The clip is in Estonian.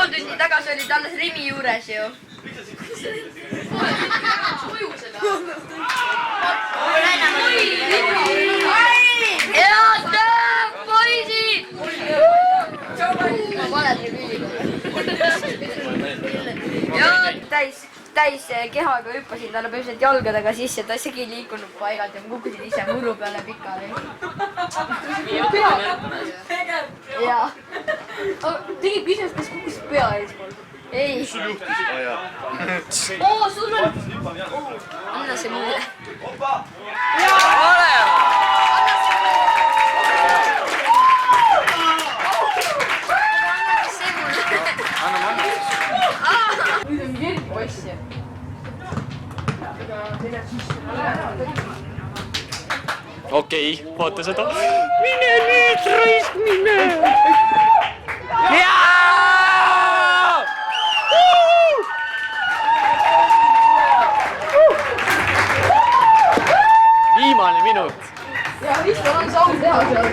pool tundi tagasi olid alles Rimi juures ju. Head poisid! Ma valetagi ülikooli. Ja täis kehaga hüppasin talle põhimõtteliselt jalgadega sisse, ta isegi ei liikunud paigalt ja ma kukkusin ise muru peale pikali. Jaa. Tegib küsimust, kas kukkusid pea eespool? Ei. Sul juhtis? Oo, sul on... Anna see mulle. Nüüd on kirg poissi. Okei, vaata seda. Mine nüüd, raisk, mine! Viimane minut. Ja vist on saanud teha seal.